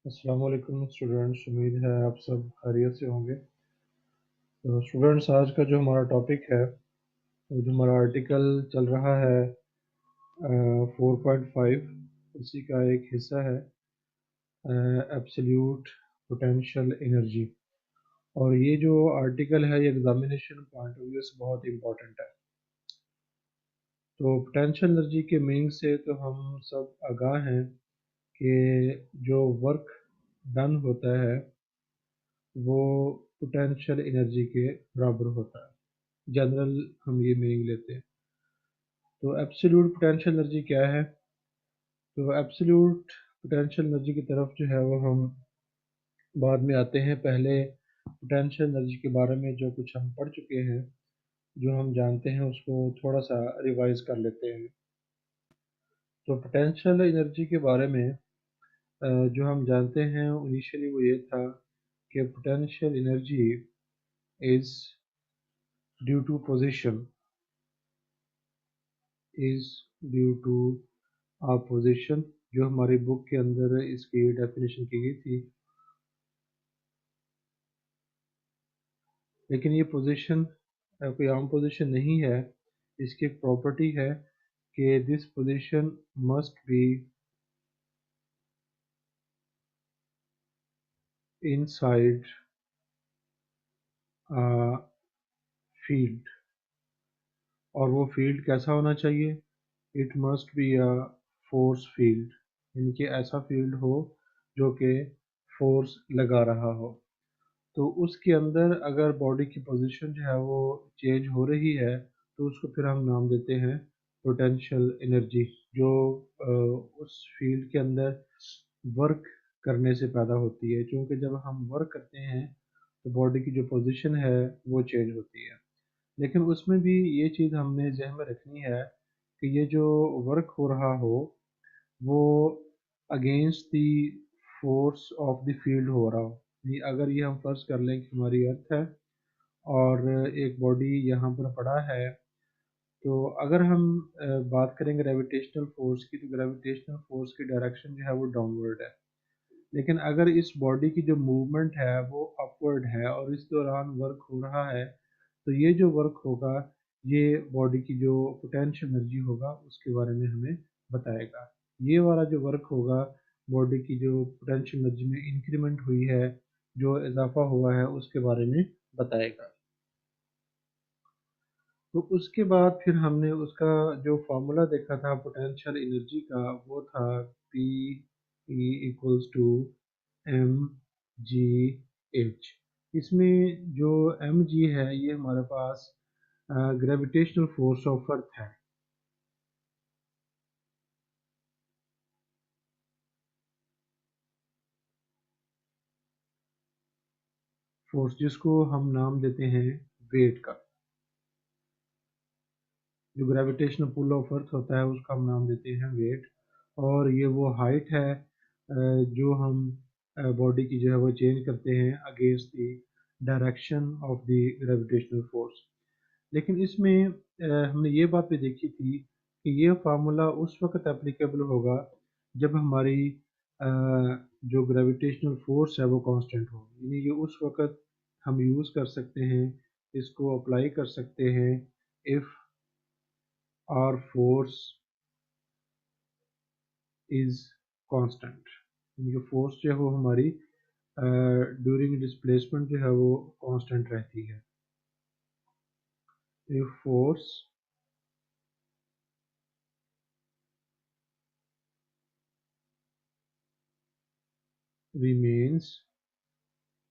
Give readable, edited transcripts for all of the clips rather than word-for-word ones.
अस्सलाम वालेकुम स्टूडेंट्स, उम्मीद है आप सब खैरियत से होंगे। तो स्टूडेंट्स, आज का जो हमारा टॉपिक है, वो जो हमारा आर्टिकल चल रहा है 4.5, उसी का एक हिस्सा है एब्सोल्यूट पोटेंशियल एनर्जी। और ये जो आर्टिकल है, ये एग्जामिनेशन पॉइंट ऑफ व्यू से बहुत इंपॉर्टेंट है। तो पोटेंशियल एनर्जी के मीनिंग से तो हम सब आगाह हैं कि जो वर्क डन होता है वो पोटेंशियल एनर्जी के बराबर होता है। जनरल हम ये मीनिंग लेते हैं। तो एब्सोल्यूट पोटेंशियल एनर्जी क्या है? तो एब्सोल्यूट पोटेंशियल एनर्जी की तरफ जो है वो हम बाद में आते हैं। पहले पोटेंशियल एनर्जी के बारे में जो कुछ हम पढ़ चुके हैं, जो हम जानते हैं, उसको थोड़ा सा रिवाइज कर लेते हैं। तो पोटेंशियल एनर्जी के बारे में जो हम जानते हैं इनिशियली वो ये था कि potential energy is due to position is due to position, जो हमारी बुक के अंदर इसकी डेफिनेशन की गई थी। लेकिन ये पोजीशन कोई आम पोजीशन नहीं है। इसकी एक प्रॉपर्टी है कि this position must be inside field. और वो फील्ड कैसा होना चाहिए? It must be a force field, यानी कि ऐसा फील्ड हो जो कि फोर्स लगा रहा हो। तो उसके अंदर अगर बॉडी की पोजीशन जो है वो चेंज हो रही है, तो उसको फिर हम नाम देते हैं पोटेंशियल एनर्जी, जो उस फील्ड के अंदर वर्क करने से पैदा होती है। क्योंकि जब हम वर्क करते हैं तो बॉडी की जो पोजीशन है वो चेंज होती है। लेकिन उसमें भी ये चीज़ हमने जहन में रखनी है कि ये जो वर्क हो रहा हो वो against the force of the field हो रहा हो। अगर ये हम फर्ज कर लें कि हमारी अर्थ है और एक बॉडी यहाँ पर पड़ा है, तो अगर हम बात करें ग्रेविटेशनल फोर्स की, तो ग्रेविटेशनल फोर्स की डायरेक्शन जो है वो डाउनवर्ड है। लेकिन अगर इस बॉडी की जो मूवमेंट है वो अपवर्ड है और इस दौरान वर्क हो रहा है, तो ये जो वर्क होगा ये बॉडी की जो पोटेंशियल एनर्जी होगा उसके बारे में हमें बताएगा। ये वाला जो वर्क होगा, बॉडी की जो पोटेंशियल एनर्जी में इंक्रीमेंट हुई है, जो इजाफा हुआ है, उसके बारे में बताएगा। तो उसके बाद फिर हमने उसका जो फार्मूला देखा था पोटेंशियल एनर्जी का, वो था P E equals to M G H. इसमें जो एम जी है ये हमारे पास ग्रेविटेशनल फोर्स ऑफ अर्थ है। फोर्स जिसको हम नाम देते हैं वेट का। जो ग्रेविटेशनल पुल ऑफ अर्थ होता है उसका हम नाम देते हैं वेट। और ये वो हाइट है जो हम बॉडी की जो है वो चेंज करते हैं against the direction of the gravitational force. लेकिन इसमें हमने ये बात भी देखी थी कि ये फार्मूला उस वक्त एप्लीकेबल होगा जब हमारी जो ग्रेविटेशनल फोर्स है वो कांस्टेंट हो। यानी ये उस वक्त हम यूज़ कर सकते हैं, इसको अप्लाई कर सकते हैं if our force is constant. यानी कि फोर्स जो है वो हमारी ड्यूरिंग डिस्प्लेसमेंट जो है वो कांस्टेंट रहती है। If force remains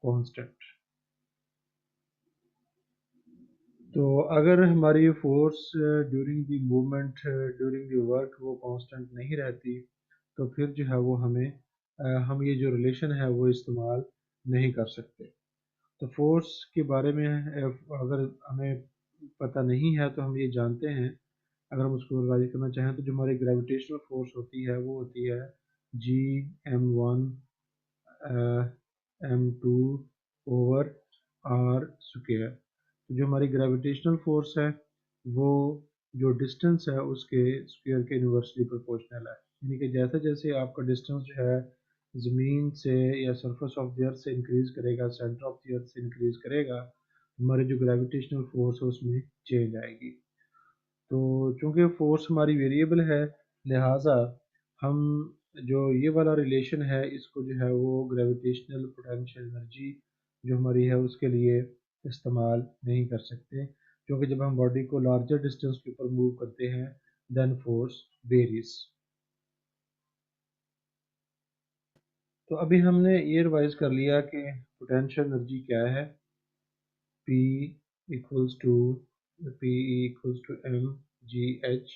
constant. तो अगर हमारी force during the movement, during the work वो कांस्टेंट नहीं रहती, तो फिर जो है वो हमें हम ये जो रिलेशन है वो इस्तेमाल नहीं कर सकते। तो फोर्स के बारे में अगर हमें पता नहीं है तो हम ये जानते हैं, अगर हम उसको रिवाइज करना चाहें, तो जो हमारी ग्रेविटेशनल फोर्स होती है वो होती है जी m1 m2 over R square. तो जो हमारी ग्रेविटेशनल फोर्स है वो जो डिस्टेंस है उसके स्क्वायर के इन्वर्सली प्रोपोर्शनल है। यानी कि जैसे जैसे आपका डिस्टेंस जो है ज़मीन से या सरफेस ऑफ द अर्थ से इंक्रीज करेगा, सेंटर ऑफ द अर्थ से इंक्रीज करेगा, हमारी जो ग्रेविटेशनल फोर्स है उसमें चेंज आएगी। तो चूंकि फोर्स हमारी वेरिएबल है, लिहाजा हम जो ये वाला रिलेशन है इसको जो है वो ग्रेविटेशनल पोटेंशियल एनर्जी जो हमारी है उसके लिए इस्तेमाल नहीं कर सकते, क्योंकि जब हम बॉडी को लार्जर डिस्टेंस के ऊपर मूव करते हैं देन फोर्स वेरीज। तो अभी हमने ये रिवाइज कर लिया कि पोटेंशियल एनर्जी क्या है। P equals to M G H,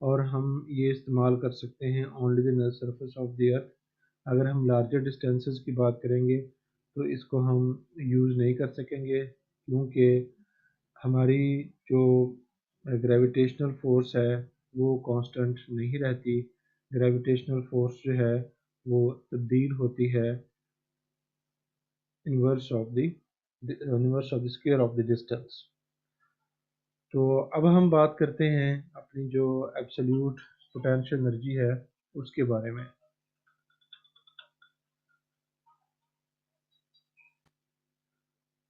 और हम ये इस्तेमाल कर सकते हैं only the surface of the Earth. अगर हम लार्जर डिस्टेंसेस की बात करेंगे तो इसको हम यूज़ नहीं कर सकेंगे, क्योंकि हमारी जो ग्रेविटेशनल फोर्स है वो कांस्टेंट नहीं रहती। ग्रेविटेशनल फोर्स जो है वो तब्दील होती है inverse of the square of the distance. तो अब हम बात करते हैं अपनी जो एब्सोल्यूट पोटेंशियल एनर्जी है उसके बारे में।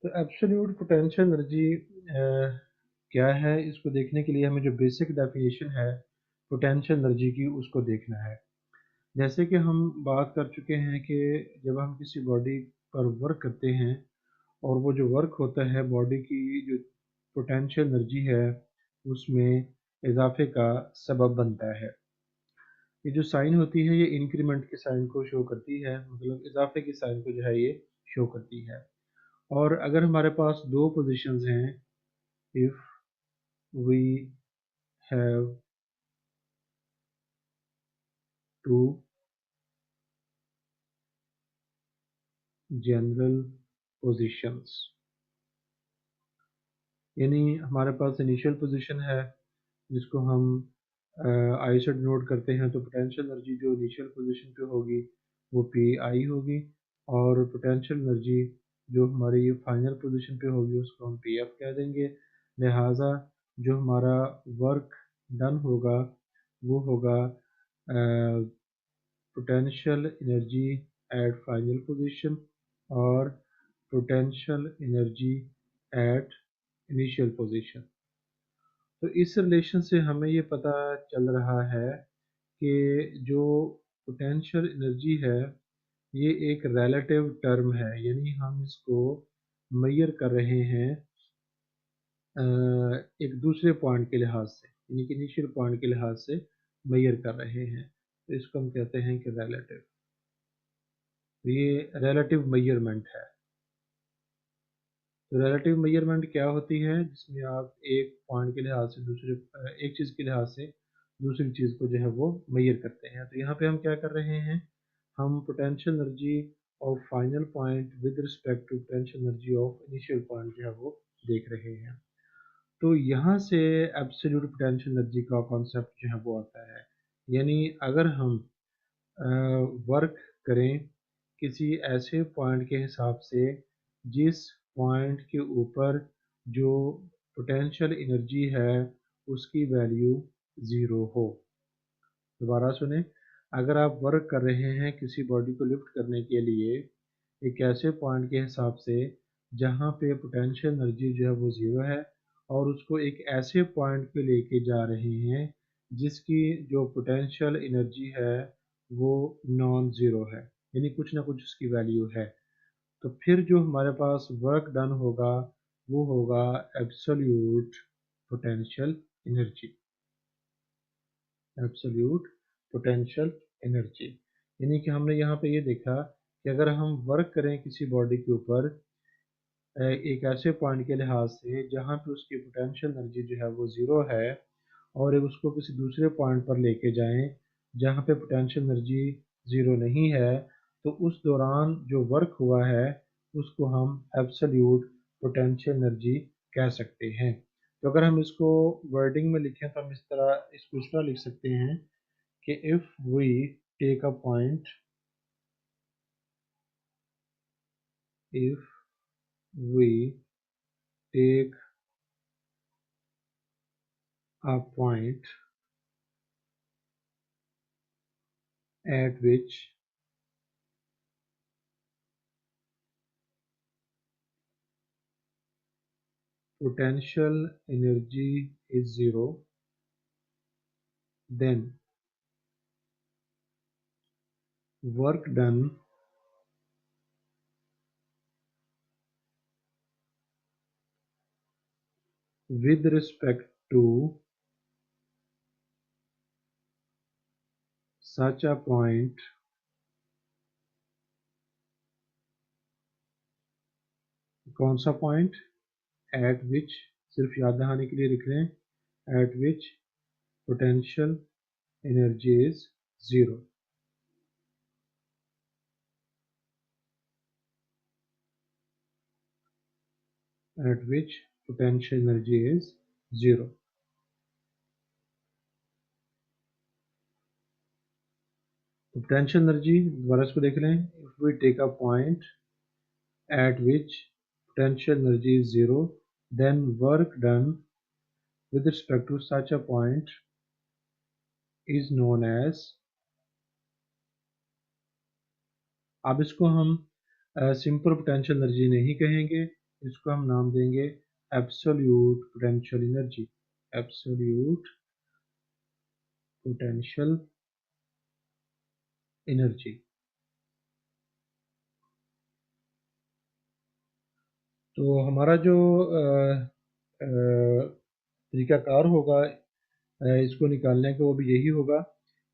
तो एब्सोल्यूट पोटेंशियल एनर्जी क्या है, इसको देखने के लिए हमें जो बेसिक डेफिनेशन है पोटेंशियल एनर्जी की उसको देखना है। जैसे कि हम बात कर चुके हैं कि जब हम किसी बॉडी पर वर्क करते हैं और वो जो वर्क होता है बॉडी की जो पोटेंशियल एनर्जी है उसमें इजाफे का सबब बनता है। ये जो साइन होती है ये इंक्रीमेंट के साइन को शो करती है, मतलब इजाफे के साइन को जो है ये शो करती है। और अगर हमारे पास दो पोजीशंस हैं, if we have two general positions, यानी हमारे पास इनिशियल पोजीशन है जिसको हम आई से डिनोट करते हैं, तो पोटेंशियल एनर्जी जो इनिशियल पोजीशन पे होगी वो पी आई होगी, और पोटेंशियल एनर्जी जो हमारी फाइनल पोजीशन पे होगी उसको हम पी एफ कह देंगे। लिहाजा जो हमारा वर्क डन होगा वो होगा potential energy at final position और potential energy at initial position. तो इस रिलेशन से हमें ये पता चल रहा है कि जो पोटेंशियल एनर्जी है ये एक रिलेटिव टर्म है, यानी हम इसको मेजर कर रहे हैं एक दूसरे पॉइंट के लिहाज से, यानी कि इनिशियल पॉइंट के लिहाज से मेजर कर रहे हैं, तो इसको हम कहते हैं कि रिलेटिव। तो ये रिलेटिव मेजरमेंट है। तो रिलेटिव मेजरमेंट क्या होती है, जिसमें आप एक पॉइंट के लिहाज से दूसरे एक चीज़ के लिहाज से दूसरी चीज़ को जो है वो मेजर करते हैं। तो यहाँ पे हम क्या कर रहे हैं, हम potential energy of final point with respect to potential energy of initial point जो है वो देख रहे हैं। तो यहाँ से एब्सोल्यूट पोटेंशियल एनर्जी का कॉन्सेप्ट जो है वो आता है। यानी अगर हम वर्क करें किसी ऐसे पॉइंट के हिसाब से जिस पॉइंट के ऊपर जो पोटेंशियल एनर्जी है उसकी वैल्यू ज़ीरो हो। दोबारा सुने, अगर आप वर्क कर रहे हैं किसी बॉडी को लिफ्ट करने के लिए एक ऐसे पॉइंट के हिसाब से जहाँ पे पोटेंशियल एनर्जी जो है वो ज़ीरो है, और उसको एक ऐसे पॉइंट पे लेके जा रहे हैं जिसकी जो पोटेंशियल एनर्जी है वो नॉन ज़ीरो है, यानी कुछ ना कुछ उसकी वैल्यू है, तो फिर जो हमारे पास वर्क डन होगा वो होगा absolute potential energy. Absolute potential energy, यानी कि हमने यहाँ पे ये देखा कि अगर हम वर्क करें किसी बॉडी के ऊपर एक ऐसे पॉइंट के लिहाज से जहाँ पे उसकी पोटेंशियल एनर्जी जो है वो ज़ीरो है, और एक उसको किसी दूसरे पॉइंट पर लेके जाएं जहाँ पे पोटेंशियल एनर्जी ज़ीरो नहीं है, तो उस दौरान जो वर्क हुआ है उसको हम एब्सोल्यूट पोटेंशियल एनर्जी कह सकते हैं। तो अगर हम इसको वर्डिंग में लिखें तो हम इसको इस तरह लिख सकते हैं कि if we take a point, if we take a point at which potential energy is zero, then work done with respect to such a point कौन सा पॉइंट at which सिर्फ याद दहाने के लिए लिख रहे हैं at which potential energy is zero at which potential energy is zero potential energy दोबारा इसको देख लें if we take a point at which potential energy is zero then work done with respect to such a point is known as अब इसको हम simple potential energy नहीं कहेंगे इसको हम नाम देंगे absolute potential energy absolute potential energy तो हमारा जो तरीकाकार होगा इसको निकालने का वो भी यही होगा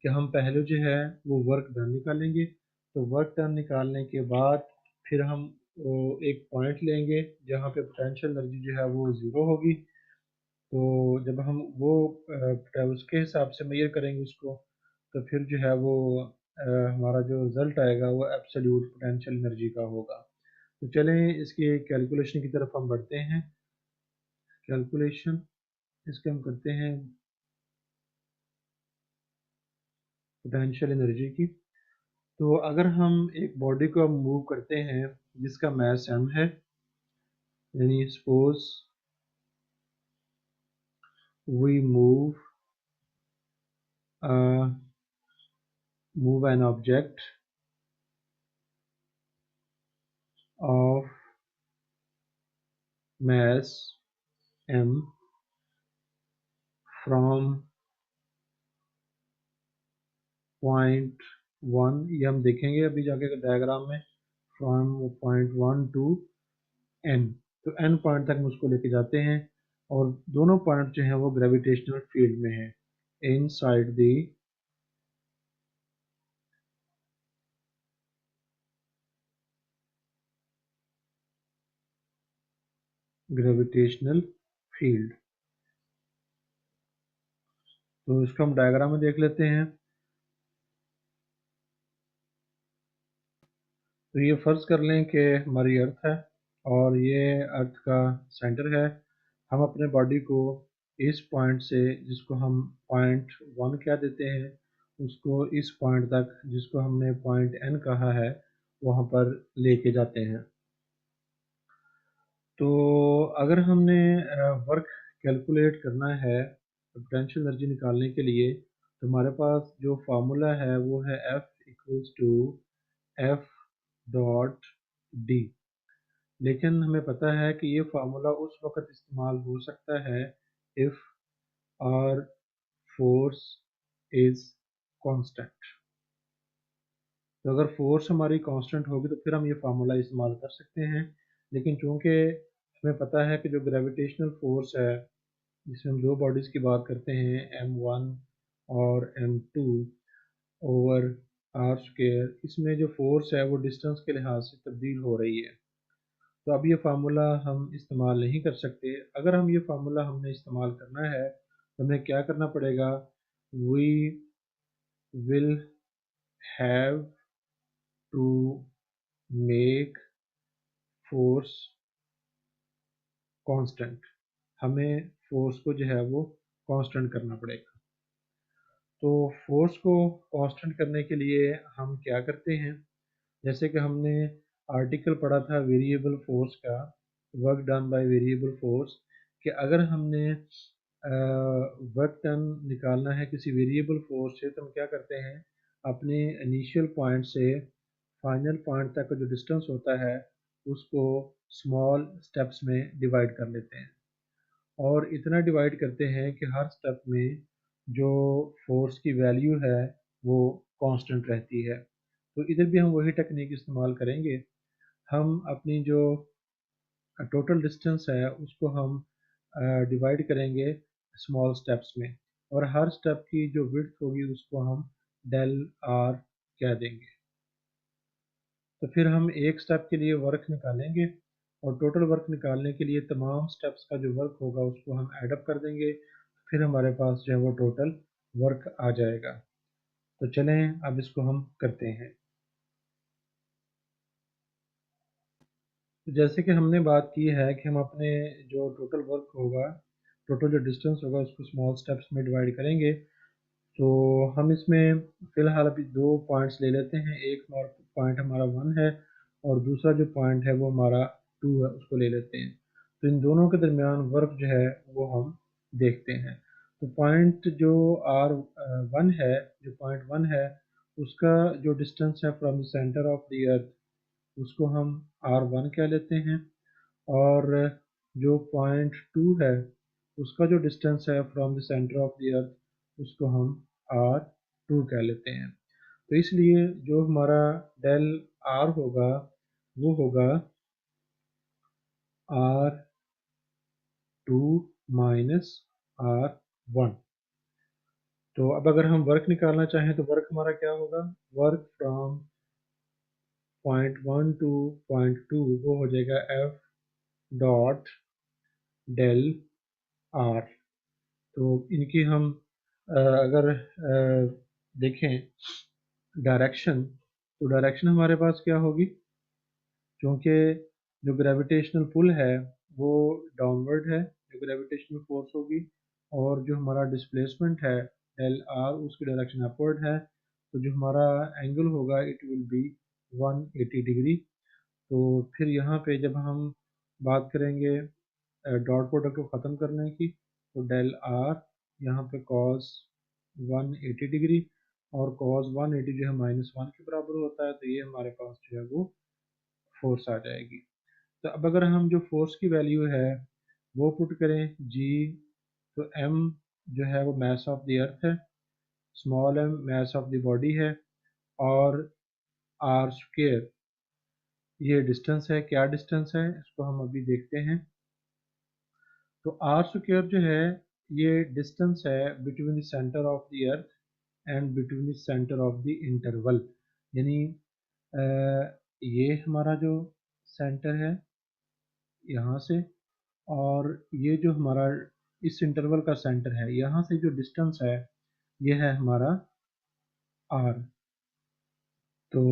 कि हम पहले जो है वो वर्क डन निकालेंगे तो वर्क डन निकालने के बाद फिर हम एक पॉइंट लेंगे जहाँ पे पोटेंशियल एनर्जी जो है वो ज़ीरो होगी तो जब हम वो उसके हिसाब से मेजर करेंगे उसको तो फिर जो है वो हमारा जो रिज़ल्ट आएगा वो एब्सोल्यूट पोटेंशियल एनर्जी का होगा तो चलें इसकी कैलकुलेशन की तरफ हम बढ़ते हैं कैलकुलेशन इसके हम करते हैं पोटेंशियल एनर्जी की तो अगर हम एक बॉडी को मूव करते हैं जिसका मास m है यानी suppose we move an object of mass m from point 1 ये हम देखेंगे अभी जाके डायग्राम में फ्रॉम पॉइंट 1 टू n तो n पॉइंट तक हम उसको लेके जाते हैं और दोनों पॉइंट जो हैं वो ग्रेविटेशनल फील्ड में हैं इनसाइड द ग्रेविटेशनल फील्ड तो इसको हम डायग्राम में देख लेते हैं तो ये फर्ज कर लें कि हमारी अर्थ है और ये अर्थ का सेंटर है हम अपने बॉडी को इस पॉइंट से जिसको हम पॉइंट 1 कह देते हैं उसको इस पॉइंट तक जिसको हमने पॉइंट n कहा है वहाँ पर लेके जाते हैं तो अगर हमने वर्क कैलकुलेट करना है पोटेंशियल एनर्जी निकालने के लिए तो हमारे पास जो फार्मूला है वो है F equals to F dot D लेकिन हमें पता है कि ये फार्मूला उस वक्त इस्तेमाल हो सकता है if our force is constant तो अगर फोर्स हमारी कांस्टेंट होगी तो फिर हम ये फार्मूला इस्तेमाल कर सकते हैं लेकिन चूंकि हमें पता है कि जो ग्रेविटेशनल फोर्स है जिसमें हम दो बॉडीज़ की बात करते हैं m1 और m2 ओवर आर स्क्वायर इसमें जो फोर्स है वो डिस्टेंस के लिहाज से तब्दील हो रही है तो अब ये फार्मूला हम इस्तेमाल नहीं कर सकते अगर हम ये फार्मूला हमने इस्तेमाल करना है तो हमें क्या करना पड़ेगा we will have to make force constant हमें फोर्स को जो है वो कांस्टेंट करना पड़ेगा तो फोर्स को कांस्टेंट करने के लिए हम क्या करते हैं जैसे कि हमने आर्टिकल पढ़ा था वेरिएबल फोर्स का work done by variable force कि अगर हमने वर्क डन निकालना है किसी वेरिएबल फोर्स से तो हम क्या करते हैं अपने इनिशियल पॉइंट से फाइनल पॉइंट तक का जो डिस्टेंस होता है उसको स्मॉल स्टेप्स में डिवाइड कर लेते हैं और इतना डिवाइड करते हैं कि हर स्टेप में जो फोर्स की वैल्यू है वो कांस्टेंट रहती है। तो इधर भी हम वही टेक्निक इस्तेमाल करेंगे। हम अपनी जो टोटल डिस्टेंस है उसको हम डिवाइड करेंगे स्मॉल स्टेप्स में, और हर स्टेप की जो विड्थ होगी उसको हम डेल आर कह देंगे। तो फिर हम एक स्टेप के लिए वर्क निकालेंगे, और टोटल वर्क निकालने के लिए तमाम स्टेप्स का जो वर्क होगा उसको हम ऐड अप कर देंगे। फिर हमारे पास जो है वो टोटल वर्क आ जाएगा। तो चलें अब इसको हम करते हैं। तो जैसे कि हमने बात की है कि हम अपने जो टोटल वर्क होगा, टोटल जो डिस्टेंस होगा उसको स्मॉल स्टेप्स में डिवाइड करेंगे। तो हम इसमें फ़िलहाल अभी दो पॉइंट्स ले लेते हैं। एक पॉइंट हमारा 1 है और दूसरा जो पॉइंट है वो हमारा 2 है, उसको ले लेते हैं। तो इन दोनों के दरमियान वर्क जो है वो हम देखते हैं। तो पॉइंट जो आर वन है, जो पॉइंट 1 है उसका जो डिस्टेंस है from the centre of the अर्थ उसको हम R1 कह लेते हैं। और जो पॉइंट 2 है उसका जो डिस्टेंस है from the centre of the अर्थ उसको हम R2 कह लेते हैं। तो इसलिए जो हमारा डेल R होगा वो होगा R2 माइनस R1। तो अब अगर हम वर्क निकालना चाहें तो वर्क हमारा क्या होगा, work from point 1 two point 2 वो हो जाएगा F डॉट डेल आर। तो इनकी हम अगर देखें डायरेक्शन, तो डायरेक्शन हमारे पास क्या होगी, क्योंकि जो ग्रेविटेशनल पुल है वो डाउनवर्ड है, जो ग्रेविटेशनल फोर्स होगी, और जो हमारा डिस्प्लेसमेंट है डेल आर उसकी डायरेक्शन अपवर्ड है। तो जो हमारा एंगल होगा इट विल बी 180 डिग्री। तो फिर यहाँ पे जब हम बात करेंगे डॉट प्रोडक्ट को ख़त्म करने की, तो डेल आर यहाँ पे कॉस 180 डिग्री, और कॉस 180 जो है -1 के बराबर होता है, तो ये हमारे पास जो है वो फोर्स आ जाएगी। तो अब अगर हम जो फोर्स की वैल्यू है वो पुट करें जी, तो एम जो है वो मास ऑफ द अर्थ है, small M mass of the body है, और आर स्क्वेयर ये डिस्टेंस है। क्या डिस्टेंस है इसको हम अभी देखते हैं। तो आर स्क्वायर जो है ये डिस्टेंस है between the centre of the earth and between the centre of the interval. यानी ये हमारा जो सेंटर है यहाँ से, और ये जो हमारा इस इंटरवल का सेंटर है यहाँ से जो डिस्टेंस है ये है हमारा आर। तो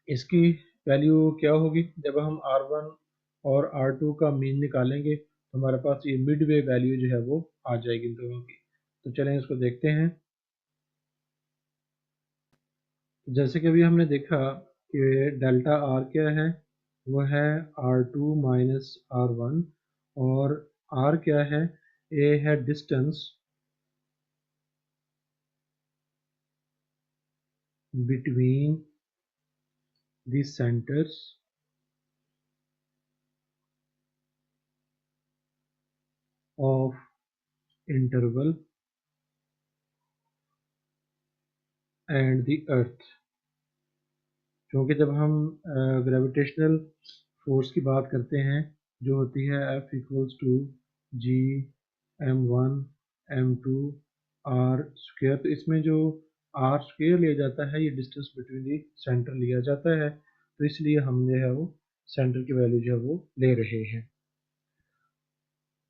इसकी वैल्यू क्या होगी, जब हम R1 और R2 का मीन निकालेंगे तो हमारे पास ये मिड वे वैल्यू जो है वो आ जाएगी इन दोनों की। तो चलें इसको देखते हैं। तो जैसे कि अभी हमने देखा कि डेल्टा R क्या है, वो है R2 माइनस R1, और R क्या है, ये है distance between the centres of interval and the earth. क्योंकि जब हम ग्रेविटेशनल फोर्स की बात करते हैं जो होती है F equals to G m1 m2 R square, तो इसमें जो आर स्क्वेयर लिया जाता है ये डिस्टेंस बिटवीन दी सेंटर लिया जाता है। तो इसलिए हम जो है वो सेंटर की वैल्यू जो है वो ले रहे हैं।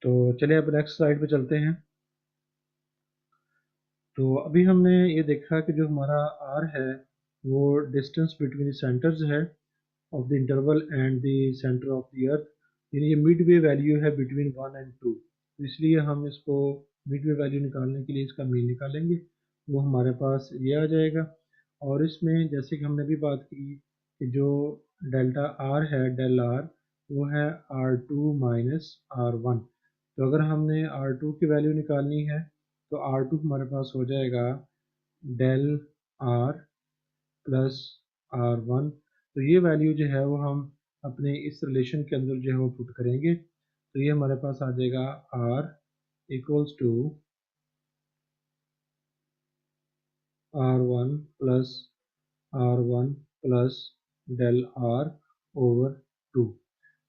तो चलिए अब नेक्स्ट स्लाइड पे चलते हैं। तो अभी हमने ये देखा कि जो हमारा आर है वो डिस्टेंस बिटवीन सेंटर्स है of the interval and the center of the earth, यानी ये मिड वे वैल्यू है बिटवीन 1 एंड 2। तो इसलिए हम इसको मिड वे वैल्यू निकालने के लिए इसका मीन निकालेंगे, वो हमारे पास ये आ जाएगा। और इसमें जैसे कि हमने भी बात की कि जो डेल्टा आर है डेल आर वो है R2 माइनस R1। तो अगर हमने R2 की वैल्यू निकालनी है तो R2 हमारे पास हो जाएगा डेल आर प्लस R1। तो ये वैल्यू जो है वो हम अपने इस रिलेशन के अंदर जो है वो पुट करेंगे। तो ये हमारे पास आ जाएगा R equals to R1 plus R1 plus del R over 2।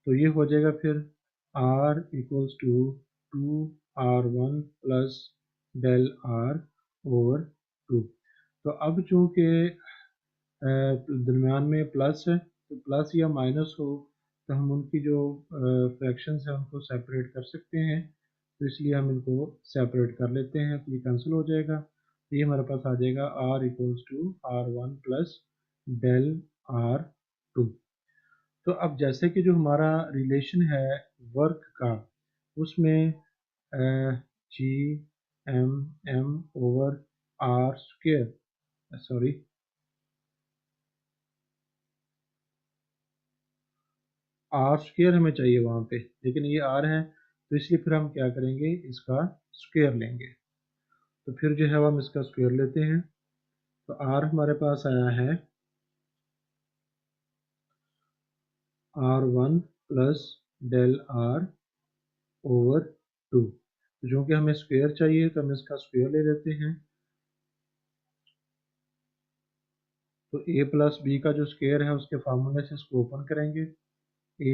तो ये हो जाएगा फिर R equals to 2R1 plus del R over 2। तो अब चूंकि दरमियान में प्लस है, तो प्लस या माइनस हो तो हम उनकी जो फ्रैक्शंस है उनको सेपरेट कर सकते हैं, तो इसलिए हम इनको सेपरेट कर लेते हैं, तो ये कैंसिल हो जाएगा। तो ये हमारे पास आ जाएगा R equals to R1 plus del R2। तो अब जैसे कि जो हमारा रिलेशन है वर्क का, उसमें G M M over R square, sorry R square हमें चाहिए वहाँ पे, लेकिन ये आर है, तो इसलिए फिर हम क्या करेंगे, इसका स्क्वेयर लेंगे। तो फिर जो है वो हम इसका स्क्वेयर लेते हैं। तो आर हमारे पास आया है R1 plus del R over 2। तो जो कि हमें स्क्वेयर चाहिए तो हम इसका स्क्वेयर ले लेते हैं। तो a प्लस बी का जो स्क्वेयर है उसके फार्मूले से इसको ओपन करेंगे। a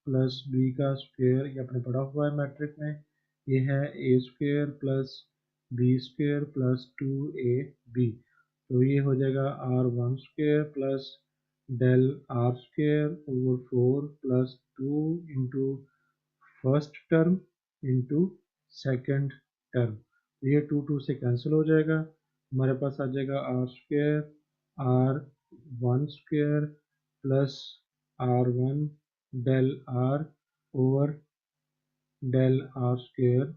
प्लस बी का स्क्वेयर ये अपने पढ़ा हुआ है मैट्रिक में, ये है A square plus B square plus 2ab। तो ये हो जाएगा R1 square plus del R square over 4 plus 2 into first term into second term. ये 2 से कैंसिल हो जाएगा, हमारे पास आ जाएगा R square R1 square plus R1 del R over del R square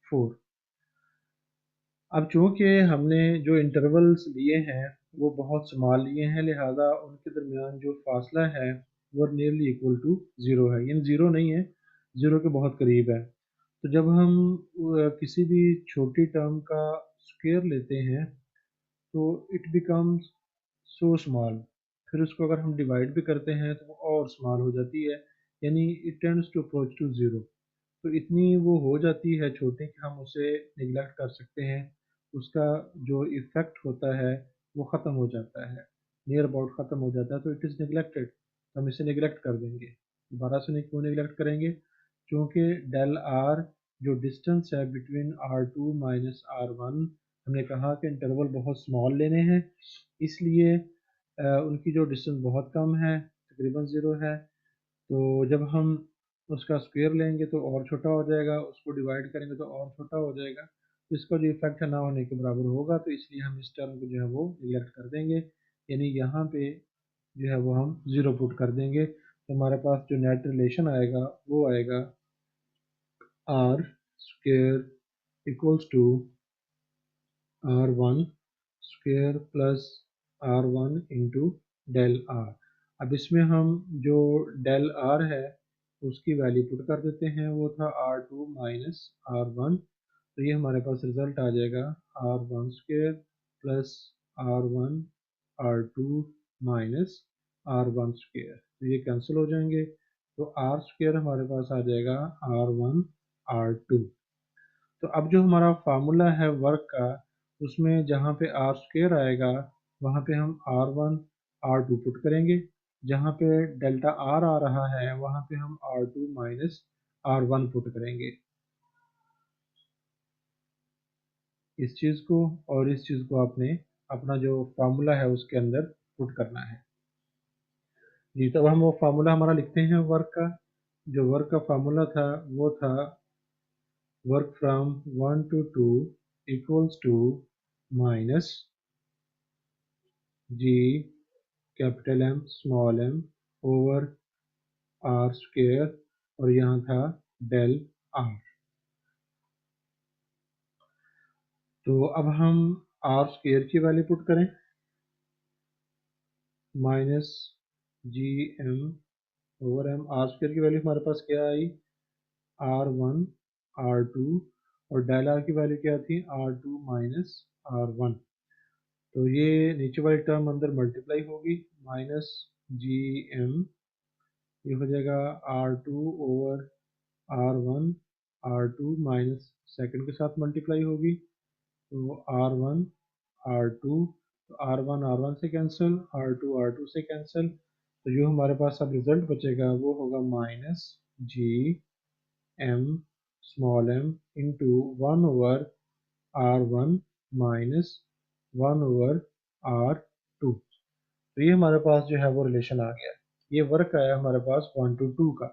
4। अब चूंकि हमने जो इंटरवल्स लिए हैं वो बहुत स्मॉल लिए हैं, लिहाजा उनके दरमियान जो फासला है वो नियरली इक्वल टू ज़ीरो है, यानी ज़ीरो नहीं है, ज़ीरो के बहुत करीब है। तो जब हम किसी भी छोटी टर्म का स्क्वायर लेते हैं तो इट बिकम्स सो स्मॉल, फिर उसको अगर हम डिवाइड भी करते हैं तो वो और स्मॉल हो जाती है, यानी it tends to approach to zero. तो इतनी वो हो जाती है छोटी कि हम उसे निगलेक्ट कर सकते हैं, उसका जो इफ़ेक्ट होता है वो ख़त्म हो जाता है, नियर अबाउट ख़त्म हो जाता है, तो इट इज़ निगलेक्टेड, हम इसे निगलेक्ट कर देंगे। दोबारा से नहीं, क्यों निगलेक्ट करेंगे, क्योंकि डेल आर जो डिस्टेंस है बिटवीन R2 माइनस R1, हमने कहा कि इंटरवल बहुत स्मॉल लेने हैं, इसलिए उनकी जो डिस्टेंस बहुत कम है, तकरीबन ज़ीरो है। तो जब हम उसका स्क्वायर लेंगे तो और छोटा हो जाएगा, उसको डिवाइड करेंगे तो और छोटा हो जाएगा, तो इसका जो इफेक्ट है ना होने के बराबर होगा, तो इसलिए हम इस टर्म को जो है वो निगलेक्ट कर देंगे, यानी यहाँ पे जो है वो हम ज़ीरो पुट कर देंगे। तो हमारे पास जो नेट रिलेशन आएगा वो आएगा R square equals to R1 square plus R1 into del R. अब इसमें हम जो डेल आर है उसकी वैल्यू पुट कर देते हैं, वो था R2 माइनस R1। तो ये हमारे पास रिजल्ट आ जाएगा R1 square plus R1 R2 minus R1 square, तो ये कैंसिल हो जाएंगे, तो R स्क्वेयर हमारे पास आ जाएगा R1 R2। तो अब जो हमारा फार्मूला है वर्क का, उसमें जहाँ पे आर स्क्वेयर आएगा वहाँ पे हम R1 R2 पुट करेंगे, जहाँ पे डेल्टा आर आ रहा है वहाँ पे हम R2 माइनस R1 पुट करेंगे, इस चीज़ को और इस चीज़ को आपने अपना जो फार्मूला है उसके अंदर पुट करना है। जी, तब हम वो फार्मूला हमारा लिखते हैं वर्क का। जो वर्क का फार्मूला था वो था work from 1 to 2 equals to minus G capital M small M over R square, और यहाँ था डेल आर। तो अब हम आर स्क्वेयर की वैल्यू पुट करें, minus G M over M, R square की वैल्यू हमारे पास क्या आई, R1 R2, और डेल आर की वैल्यू क्या थी, R2 माइनस R1। तो ये नीचे वाली टर्म अंदर मल्टीप्लाई होगी, माइनस जी एम, ये हो जाएगा R2 over R1 R2 minus second के साथ मल्टीप्लाई होगी, तो R1 R2, तो R1 से कैंसिल, R2 से कैंसिल, तो जो हमारे पास अब रिजल्ट बचेगा वो होगा minus G M small M into 1/R1 minus 1/R2। तो ये हमारे पास जो है वो रिलेशन आ गया। ये वर्क आया हमारे पास 1 to 2 का।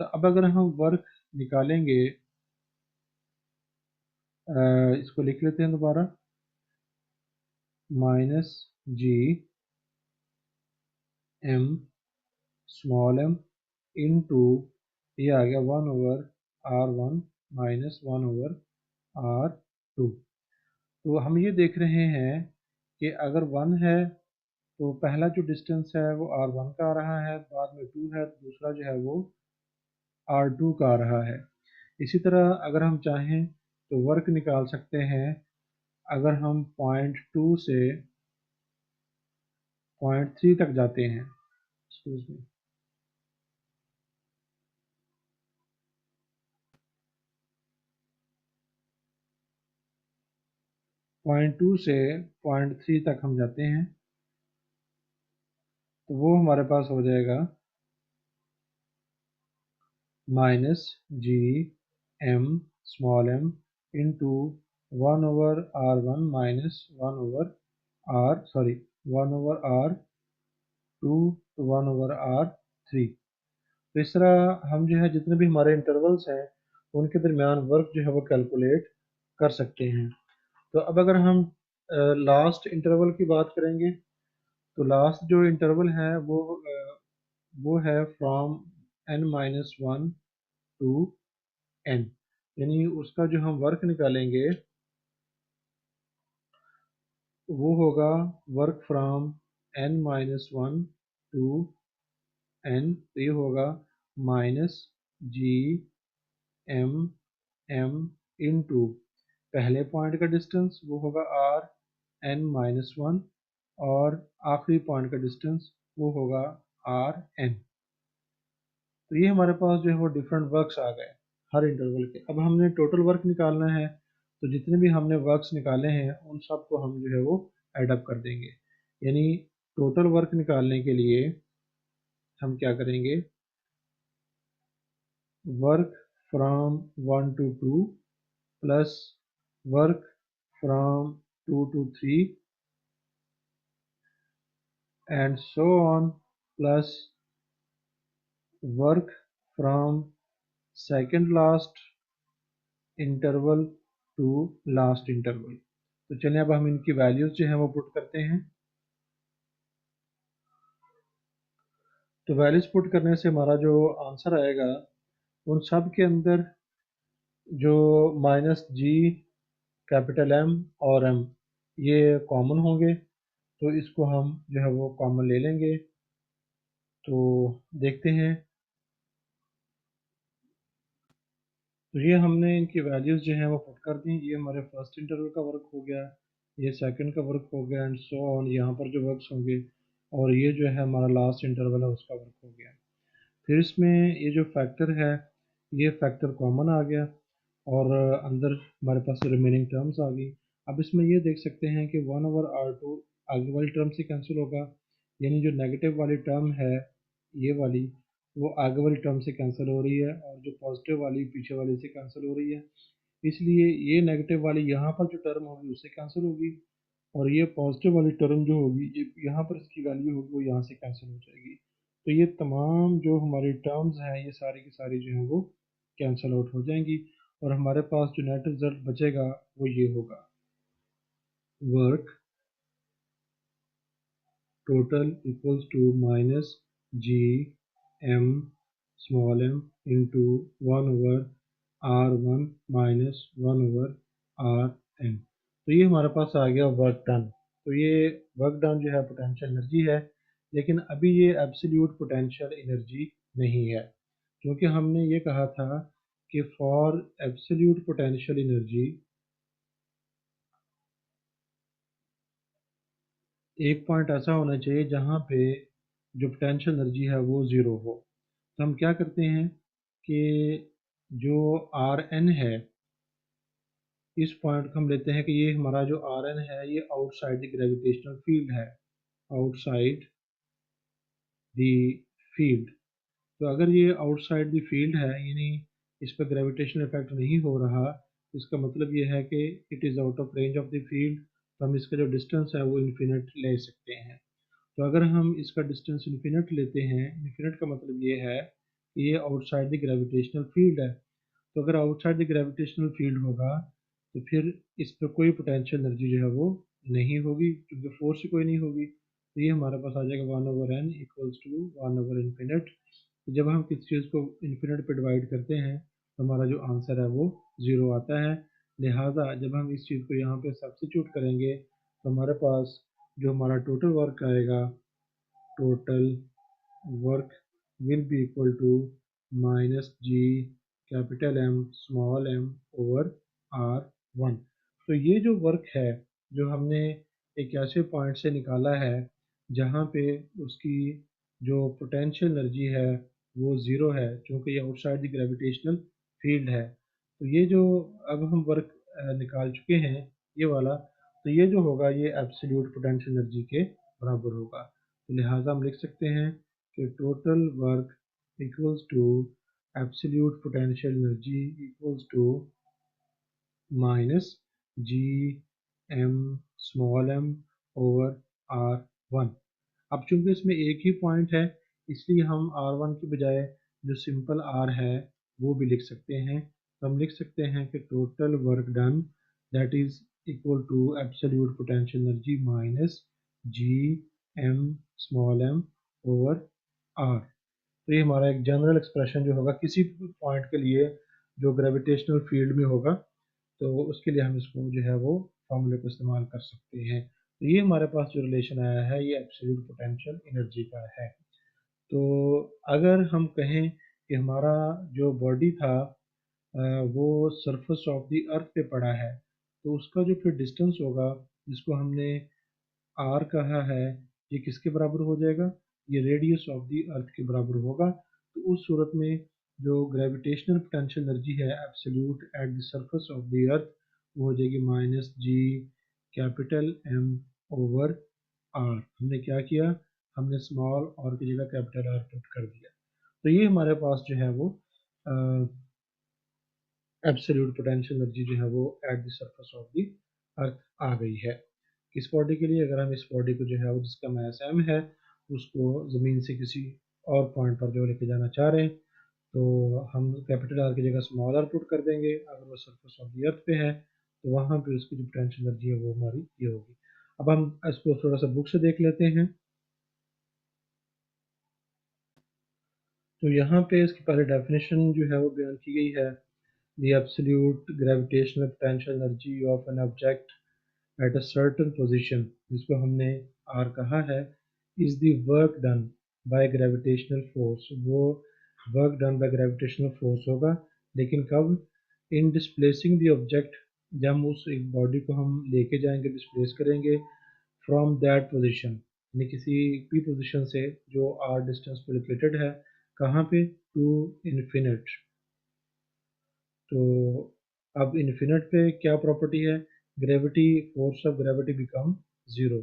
तो अब अगर हम वर्क निकालेंगे, इसको लिख लेते हैं दोबारा, minus G M small M into, ये आ गया 1/R1 माइनस 1/R2। तो हम ये देख रहे हैं कि अगर 1 है तो पहला जो डिस्टेंस है वो R1 का आ रहा है, बाद में 2 है तो दूसरा जो है वो R2 का आ रहा है। इसी तरह अगर हम चाहें तो वर्क निकाल सकते हैं। अगर हम पॉइंट 2 से पॉइंट 3 तक जाते हैं, एक्सक्यूज मी, पॉइंट 2 से पॉइंट 3 तक हम जाते हैं, तो वो हमारे पास हो जाएगा minus G M small M into 1/R1 minus 1/R2 तो 1/R3। तो इस तरह हम जो है जितने भी हमारे इंटरवल्स हैं उनके दरमियान वर्क जो है वो कैलकुलेट कर सकते हैं। तो अब अगर हम लास्ट इंटरवल की बात करेंगे, तो लास्ट जो इंटरवल है वो है फ्रॉम n-1 टू n, यानी उसका जो हम वर्क निकालेंगे वो होगा work from n-1 to n, तो ये होगा minus G M M into पहले पॉइंट का डिस्टेंस वो होगा Rn-1 और आखिरी पॉइंट का डिस्टेंस वो होगा Rn। तो ये हमारे पास जो है वो डिफरेंट वर्क्स आ गए हर इंटरवल के। अब हमने टोटल वर्क निकालना है, तो जितने भी हमने वर्क्स निकाले हैं उन सब को हम जो है वो एडअप कर देंगे। यानी टोटल वर्क निकालने के लिए हम क्या करेंगे, work from 1 to 2 plus work from 2 to 3 and so on, plus work from second last interval to last interval। तो चलिए अब हम इनकी वैल्यूज जो है वो पुट करते हैं। तो वैल्यूज पुट करने से हमारा जो आंसर आएगा उन सब के अंदर जो माइनस जी कैपिटल एम और एम ये कॉमन होंगे, तो इसको हम जो है वो कॉमन ले लेंगे। तो देखते हैं, तो ये हमने इनकी वैल्यूज जो है वो पुट कर दी। ये हमारे फर्स्ट इंटरवल का वर्क हो गया, ये सेकंड का वर्क हो गया एंड सो ऑन, यहाँ पर जो वर्क्स होंगे, और ये जो है हमारा लास्ट इंटरवल है उसका वर्क हो गया। फिर इसमें ये जो फैक्टर है ये फैक्टर कॉमन आ गया और अंदर हमारे पास रिमेनिंग टर्म्स आ गई। अब इसमें ये देख सकते हैं कि 1/R2 आगे वाली टर्म से कैंसिल होगा, यानी जो नेगेटिव वाली टर्म है ये वाली वो आगे वाली टर्म से कैंसिल हो रही है और जो पॉजिटिव वाली पीछे वाली से कैंसिल हो रही है। इसलिए ये नेगेटिव वाली यहाँ पर जो टर्म होगी उससे कैंसिल होगी और ये पॉजिटिव वाली टर्म जो होगी ये यहाँ पर इसकी वैल्यू होगी वो यहाँ से कैंसिल हो जाएगी। तो ये तमाम जो हमारी टर्म्स हैं ये सारी की सारी जो है वो कैंसिल आउट हो जाएंगी और हमारे पास जो नेट रिजल्ट बचेगा वो ये होगा, work total equals to minus G M small M into 1/R1 minus 1/Rn। तो ये हमारे पास आ गया वर्क डन। तो ये वर्क डन जो है पोटेंशियल एनर्जी है, लेकिन अभी ये एब्सोल्यूट पोटेंशियल एनर्जी नहीं है, क्योंकि हमने ये कहा था कि फॉर एब्सोल्यूट पोटेंशियल एनर्जी एक पॉइंट ऐसा होना चाहिए जहाँ पे जो पोटेंशियल एनर्जी है वो ज़ीरो हो। तो हम क्या करते हैं कि जो आर एन है, इस पॉइंट को हम लेते हैं कि ये हमारा जो आर एन है ये आउटसाइड द ग्रेविटेशनल फील्ड है, आउटसाइड द फील्ड। तो अगर ये आउटसाइड द फील्ड है, यानी इस पर ग्रेविटेशनल इफेक्ट नहीं हो रहा, इसका मतलब ये है कि it is out of range of the field, तो हम इसका जो डिस्टेंस है वो इन्फिनिट ले सकते हैं। तो अगर हम इसका डिस्टेंस इन्फिनिट लेते हैं, इन्फिनिट का मतलब ये है कि ये आउटसाइड द ग्रेविटेशनल फील्ड है। तो अगर आउटसाइड द ग्रेविटेशनल फील्ड होगा तो फिर इस पर कोई पोटेंशियल एनर्जी जो है वो नहीं होगी, क्योंकि फोर्स ही कोई नहीं होगी। तो ये हमारे पास आ जाएगा 1/n इक्वल्स टू 1/infinite। तो जब हम किसी चीज़ को इन्फिनिट पे डिवाइड करते हैं तो हमारा जो आंसर है वो 0 आता है। लिहाजा जब हम इस चीज़ को यहाँ पे सब्स्टिट्यूट करेंगे तो हमारे पास जो हमारा टोटल वर्क आएगा, total work will be equal to minus G capital M small M over R one. तो ये जो वर्क है जो हमने एक ऐसे पॉइंट से निकाला है जहाँ पे उसकी जो पोटेंशियल एनर्जी है वो ज़ीरो है, क्योंकि ये आउटसाइड द ग्रेविटेशनल फील्ड है। तो ये जो अब हम वर्क निकाल चुके हैं ये वाला, तो ये जो होगा ये एब्सोल्यूट पोटेंशियल एनर्जी के बराबर होगा। तो लिहाजा हम लिख सकते हैं कि total work equals to absolute potential energy equals to minus G M small M over R one. अब चूंकि इसमें एक ही पॉइंट है इसलिए हम आर वन की बजाय जो सिंपल आर है वो भी लिख सकते हैं। तो हम लिख सकते हैं कि total work done that is equal to absolute potential energy minus G M small M over R. तो ये हमारा एक जनरल एक्सप्रेशन जो होगा किसी पॉइंट के लिए जो ग्रेविटेशनल फील्ड में होगा, तो उसके लिए हम इसको जो है वो फॉर्मूले को इस्तेमाल कर सकते हैं। तो ये हमारे पास जो रिलेशन आया है ये एब्सोल्यूट पोटेंशियल एनर्जी का है। तो अगर हम कहें कि हमारा जो बॉडी था वो सरफेस ऑफ द अर्थ पे पड़ा है, तो उसका जो फिर डिस्टेंस होगा जिसको हमने आर कहा है, ये किसके बराबर हो जाएगा, ये रेडियस ऑफ द अर्थ के बराबर होगा। तो उस सूरत में जो ग्रेविटेशनल पोटेंशियल एनर्जी है absolute at the surface of the Earth वो हो जाएगी minus G capital M over R. हमने क्या किया, हमने स्मॉल आर की जगह कैपिटल आर पुट कर दिया। तो ये हमारे पास जो है वो एब्सोल्यूट पोटेंशियल एनर्जी जो है वो at the surface of the earth आ गई है। किस बॉडी के लिए, अगर हम इस बॉडी को जो है वो जिसका मास m है उसको ज़मीन से किसी और पॉइंट पर जो लेके जाना चाह रहे हैं, तो हम कैपिटल आर की जगह स्मॉल आर पुट कर देंगे। अगर वो सरफेस ऑफ द अर्थ पे है तो वहाँ पे उसकी जो पोटेंशियल एनर्जी है वो हमारी ये होगी। अब हम इसको थोड़ा सा बुक से देख लेते हैं। तो यहाँ पे इसकी पहले डेफिनेशन जो है वो बयान की गई है, the absolute gravitational potential energy of an object at a certain position, जिसको हमने R कहा है, is the work done by gravitational force। वो work done by gravitational force होगा, लेकिन कब, in displacing the object, जब हम उस एक बॉडी को हम लेके जाएंगे डिस्प्लेस करेंगे from that position, यानी किसी भी पोजीशन से जो R डिस्टेंस पे लोकेटेड है, कहाँ पे, to infinite। तो अब इन्फिनिट पे क्या प्रॉपर्टी है, gravity, force of gravity become zero.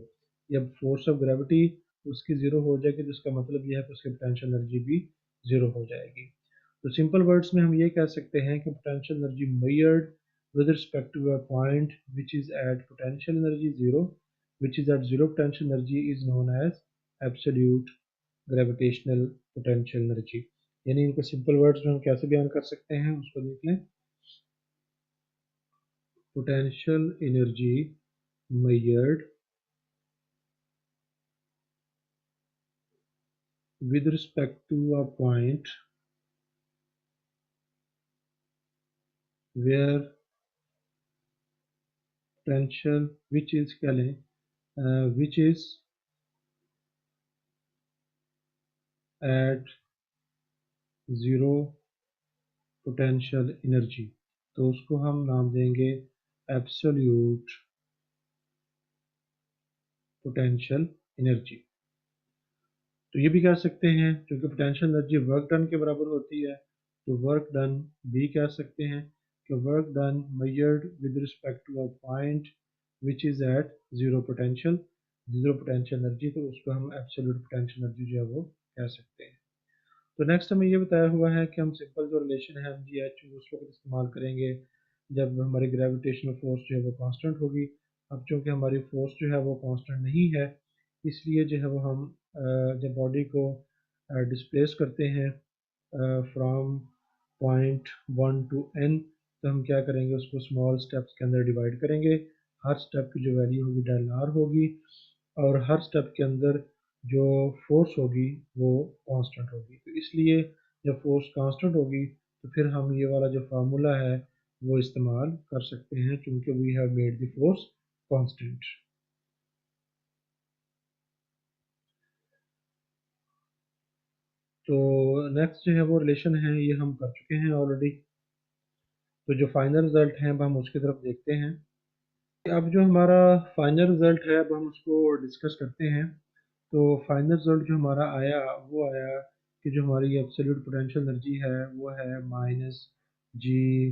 जब फोर्स ऑफ ग्रेविटी उसकी ज़ीरो हो जाएगी तो इसका मतलब यह है कि उसकी पोटेंशियल एनर्जी भी ज़ीरो हो जाएगी। तो सिंपल वर्ड्स में हम ये कह सकते हैं कि potential energy measured with respect to a point which is at potential energy zero, which is at zero potential energy is known as absolute gravitational potential energy. यानी इनको सिंपल वर्ड्स में हम कैसे बयान कर सकते हैं उसको देख लें। Potential energy measured with respect to a point where potential which is क्या लें, which is at zero potential energy, तो उसको हम नाम देंगे absolute potential energy। तो ये भी कह सकते हैं क्योंकि पोटेंशियल एनर्जी वर्क डन के बराबर होती है, तो वर्क डन भी कह सकते हैं कि work done measured with respect to a point which is at zero potential, zero potential energy, तो उसको हम एब्सोल्यूट पोटेंशियल एनर्जी जो है वो कह सकते हैं। तो नेक्स्ट हमें ये बताया हुआ है कि हम सिंपल जो रिलेशन है एम जी एच उस वक्त इस्तेमाल करेंगे जब हमारी ग्रेविटेशनल फोर्स जो है वो कांस्टेंट होगी। अब चूंकि हमारी फोर्स जो है वो कांस्टेंट नहीं है, इसलिए जो है वो हम जब बॉडी को डिस्प्लेस करते हैं from point one to N, तो हम क्या करेंगे, उसको स्मॉल स्टेप्स के अंदर डिवाइड करेंगे। हर स्टेप की जो वैल्यू होगी डेल आर होगी, और हर स्टेप के अंदर जो फोर्स होगी वो कांस्टेंट होगी। तो इसलिए जब फोर्स कांस्टेंट होगी तो फिर हम ये वाला जो फार्मूला है वो इस्तेमाल कर सकते हैं, क्योंकि we have made the force constant. तो नेक्स्ट जो है वो रिलेशन है, ये हम कर चुके हैं ऑलरेडी। तो जो फाइनल रिजल्ट है अब हम उसकी तरफ देखते हैं। अब जो हमारा फाइनल रिजल्ट है अब हम उसको डिस्कस करते हैं। तो फाइनल रिजल्ट जो हमारा आया वो आया कि जो हमारी एब्सोल्यूट पोटेंशियल एनर्जी है वो है minus G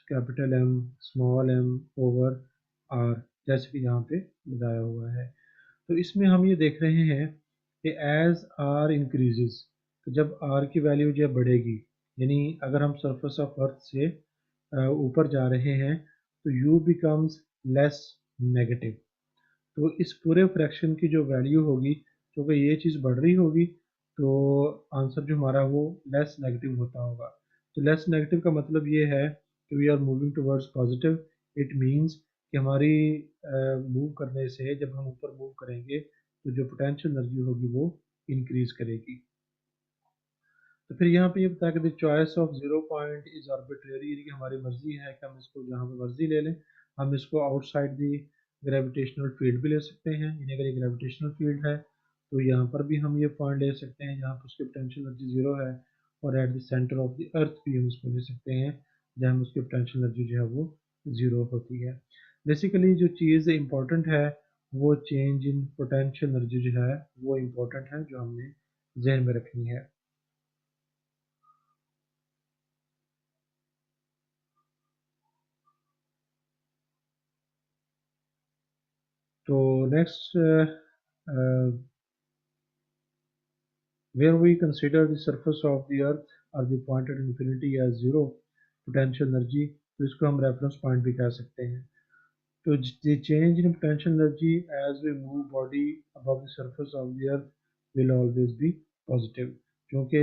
capital M small M over R, जैसे कि यहाँ पे बताया हुआ है। तो इसमें हम ये देख रहे हैं कि एज आर इंक्रीजेस, जब आर की वैल्यू जब बढ़ेगी, यानी अगर हम सरफेस ऑफ अर्थ से ऊपर जा रहे हैं तो यू बिकम्स लेस नेगेटिव। तो इस पूरे फ्रैक्शन की जो वैल्यू होगी, क्योंकि ये चीज़ बढ़ रही होगी, तो आंसर जो हमारा वो लेस नेगेटिव होता होगा। तो लेस नेगेटिव का मतलब ये है कि we are moving towards positive. It means कि हमारी मूव करने से, जब हम ऊपर मूव करेंगे तो जो पोटेंशियल एनर्जी होगी वो इंक्रीज करेगी। तो फिर यहाँ पे ये बताया कि the choice of zero point is arbitrary, यानी कि हमारी मर्जी है कि हम इसको जहाँ पे मर्जी ले लें। हम इसको आउटसाइड दी ग्रेविटेशनल फील्ड भी ले सकते हैं, यानी अगर ये ग्रेविटेशनल फील्ड है तो यहाँ पर भी हम ये पॉइंट ले सकते हैं जहाँ पर उसकी पोटेंशियल एनर्जी जीरो है, और at the centre of the अर्थ भी हम उसको ले सकते हैं जहाँ उसकी पोटेंशियल एनर्जी जो है वो जीरो होती है। बेसिकली जो चीज़ इंपॉर्टेंट है वो चेंज इन पोटेंशियल एनर्जी जो है वो इम्पोर्टेंट है, जो हमने जहन में रखनी है। तो next, where we consider the surface of the earth or the point at infinity as zero potential energy, तो इसको हम रेफरेंस पॉइंट भी कह सकते हैं। तो the change in potential energy as we move body above the surface of the earth will always be positive, क्योंकि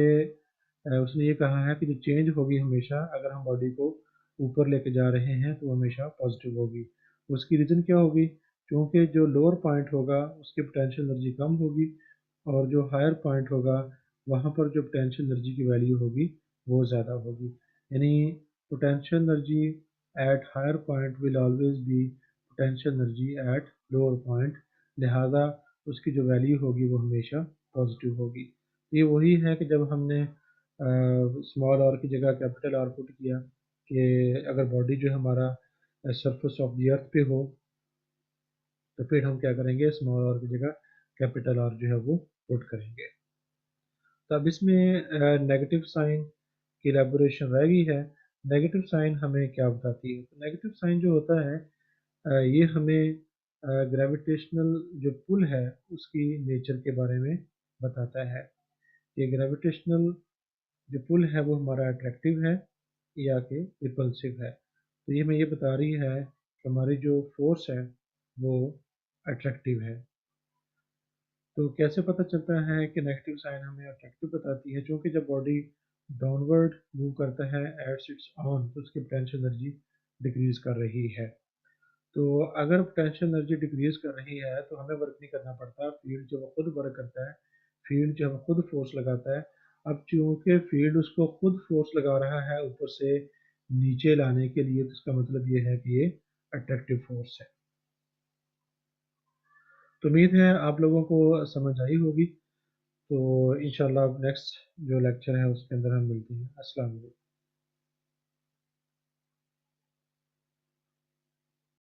उसने ये कहा है कि जो चेंज होगी हमेशा, अगर हम बॉडी को ऊपर लेके जा रहे हैं तो हमेशा पॉजिटिव होगी। उसकी रीज़न क्या होगी, क्योंकि जो लोअर पॉइंट होगा उसकी पोटेंशियल एनर्जी कम होगी, और जो हायर पॉइंट होगा वहाँ पर जो पोटेंशियल एनर्जी की वैल्यू होगी वो ज़्यादा होगी। यानी potential energy at higher point will always be potential energy at lower point, लिहाजा उसकी जो वैल्यू होगी वो हमेशा पॉजिटिव होगी। ये वही है कि जब हमने स्मॉल आर की जगह कैपिटल आर पुट किया, कि अगर बॉडी जो हमारा सरफेस ऑफ द अर्थ पे हो तो फिर हम क्या करेंगे, स्मॉल आर की जगह कैपिटल आर जो है वो पुट करेंगे। तो अब इसमें नेगेटिव साइन की एलेबोरेशन रह गई है। नेगेटिव साइन हमें क्या बताती है, तो नेगेटिव साइन जो होता है ये हमें ग्रेविटेशनल जो पुल है उसकी नेचर के बारे में बताता है। ये ग्रेविटेशनल जो पुल है वो हमारा अट्रैक्टिव है या कि रिपल्सिव है। तो ये हमें ये बता रही है कि हमारी जो फोर्स है वो अट्रैक्टिव है। तो कैसे पता चलता है कि नेगेटिव साइन हमें अट्रैक्टिव बताती है, क्योंकि जब बॉडी डाउनवर्ड मूव करता है एट इट्स ऑन तो उसकी पोटेंशियल एनर्जी डिक्रीज कर रही है। तो अगर पोटेंशियल एनर्जी डिक्रीज कर रही है तो हमें वर्क नहीं करना पड़ता, फील्ड जो वो खुद वर्क करता है, फील्ड जो है वो खुद फोर्स लगाता है। अब चूंकि फील्ड उसको खुद फोर्स लगा रहा है ऊपर से नीचे लाने के लिए, तो इसका मतलब ये है कि ये अट्रैक्टिव फोर्स है। तो उम्मीद है आप लोगों को समझ आई होगी। तो इंशाल्लाह नेक्स्ट जो लेक्चर है उसके अंदर हम मिलते हैं। अस्सलाम वालेकुम।